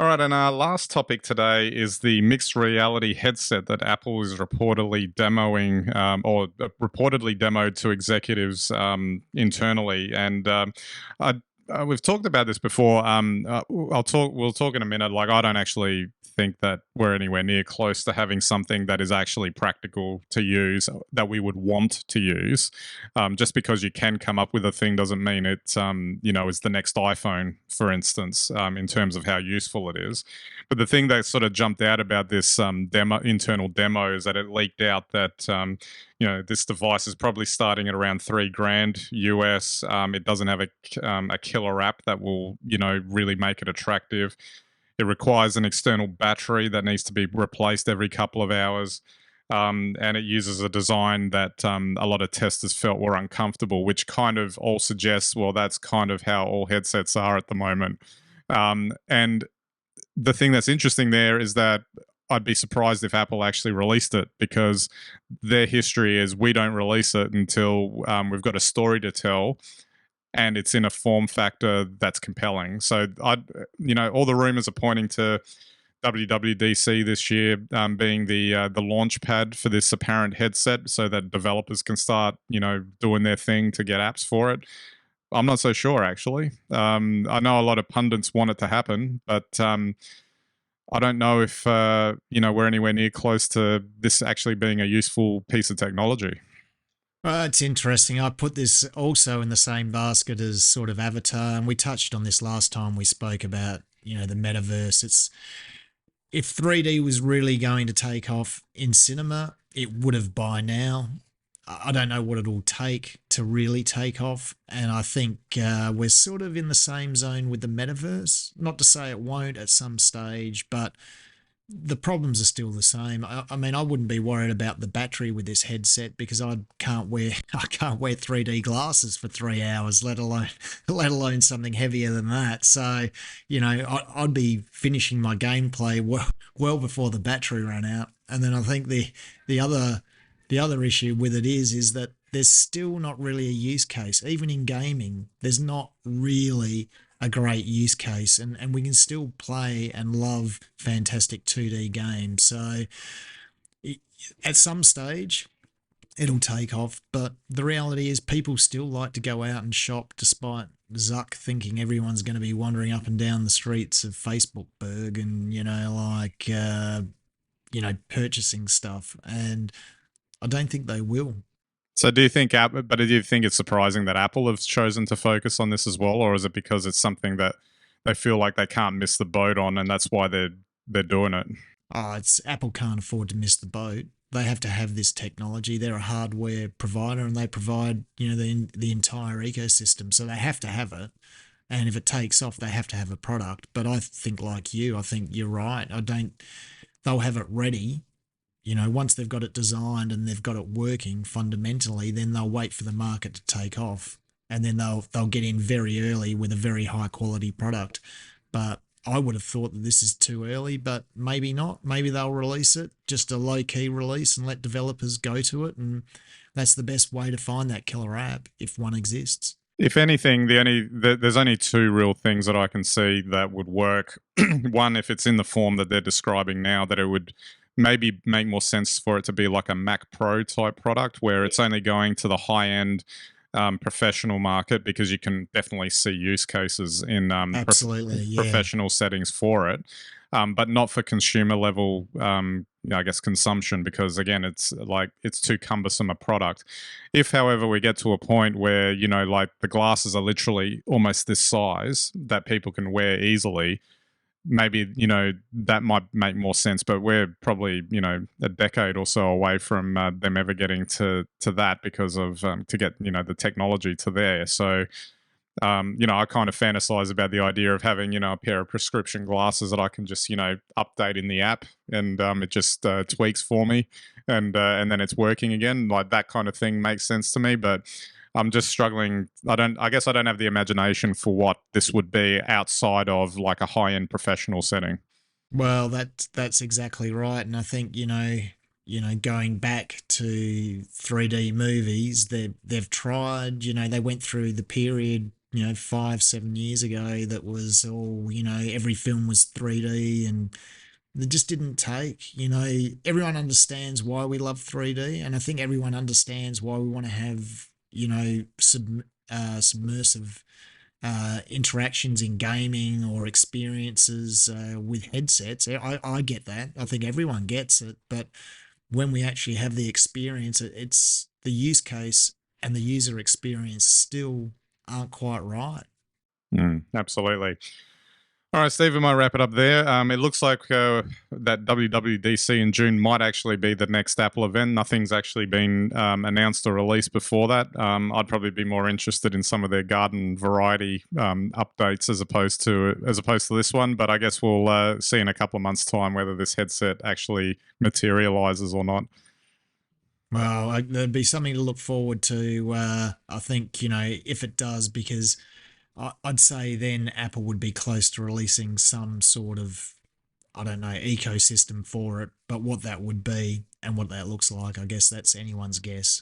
All right, and our last topic today is the mixed reality headset that Apple is reportedly demoing, reportedly demoed to executives internally. And I, we've talked about this before. We'll talk in a minute. Like, I don't actually think that we're anywhere near close to having something that is actually practical to use, that we would want to use. Just because you can come up with a thing doesn't mean it, is the next iPhone, for instance, in terms of how useful it is. But the thing that sort of jumped out about this internal demo is that it leaked out that this device is probably starting at around $3,000 US. It doesn't have a killer app that will really make it attractive. It requires an external battery that needs to be replaced every couple of hours. And it uses a design that a lot of testers felt were uncomfortable, which kind of all suggests, well, that's kind of how all headsets are at the moment. And the thing that's interesting there is that I'd be surprised if Apple actually released it, because their history is we don't release it until we've got a story to tell and it's in a form factor that's compelling. So all the rumors are pointing to WWDC this year being the launch pad for this apparent headset, so that developers can start doing their thing to get apps for it. I'm not so sure, actually. I know a lot of pundits want it to happen, but I don't know if we're anywhere near close to this actually being a useful piece of technology. Well, it's interesting. I put this also in the same basket as sort of Avatar, and we touched on this last time we spoke about, the metaverse. If 3D was really going to take off in cinema, it would have by now. I don't know what it'll take to really take off, and I think we're sort of in the same zone with the metaverse. Not to say it won't at some stage, but the problems are still the same. I mean, I wouldn't be worried about the battery with this headset, because I can't wear 3D glasses for 3 hours, let alone something heavier than that. So, I'd be finishing my gameplay well before the battery ran out. And then I think the other issue with it is that there's still not really a use case. Even in gaming, there's not really a great use case, and we can still play and love fantastic 2D games. So at some stage, it'll take off, but the reality is people still like to go out and shop, despite Zuck thinking everyone's going to be wandering up and down the streets of Facebookburg and, purchasing stuff. And I don't think they will. So do you think it's surprising that Apple have chosen to focus on this as well, or is it because it's something that they feel like they can't miss the boat on, and that's why they're doing it? It's Apple can't afford to miss the boat. They have to have this technology. They're a hardware provider, and they provide the entire ecosystem, so they have to have it. And if it takes off, they have to have a product. But I think, like you, I think you're right. They'll have it ready. Once they've got it designed and they've got it working fundamentally, then they'll wait for the market to take off, and then they'll get in very early with a very high quality product. But I would have thought that this is too early, but maybe not. Maybe they'll release it, just a low key release, and let developers go to it, and that's the best way to find that killer app, if one exists. If anything, there's only two real things that I can see that would work. One, if it's in the form that they're describing now, that it would maybe make more sense for it to be like a Mac Pro type product, where it's only going to the high end professional market, because you can definitely see use cases in Absolutely, yeah. professional settings for it, but not for consumer level, I guess, consumption, because again, it's too cumbersome a product. If, however, we get to a point where the glasses are literally almost this size that people can wear easily, maybe that might make more sense. But we're probably a decade or so away from them ever getting to that, because of to get the technology to there. So I kind of fantasize about the idea of having a pair of prescription glasses that I can just update in the app, and it just tweaks for me, and then it's working again. Like, that kind of thing makes sense to me. But I'm just struggling. I guess I don't have the imagination for what this would be outside of like a high-end professional setting. Well, that's exactly right, and I think going back to 3D movies, they've tried. They went through the period 5, 7 years ago that was all, every film was 3D and they just didn't take. Everyone understands why we love 3D, and I think everyone understands why we want to have, submersive interactions in gaming or experiences with headsets. I get that. I think everyone gets it. But when we actually have the experience, it's the use case and the user experience still aren't quite right. Absolutely. All right, Steve, we might wrap it up there. It looks like that WWDC in June might actually be the next Apple event. Nothing's actually been announced or released before that. I'd probably be more interested in some of their garden variety updates as opposed to this one. But I guess we'll see in a couple of months' time whether this headset actually materializes or not. Well, there'd be something to look forward to. I think, if it does, because I'd say then Apple would be close to releasing some sort of, I don't know, ecosystem for it. But what that would be and what that looks like, I guess that's anyone's guess.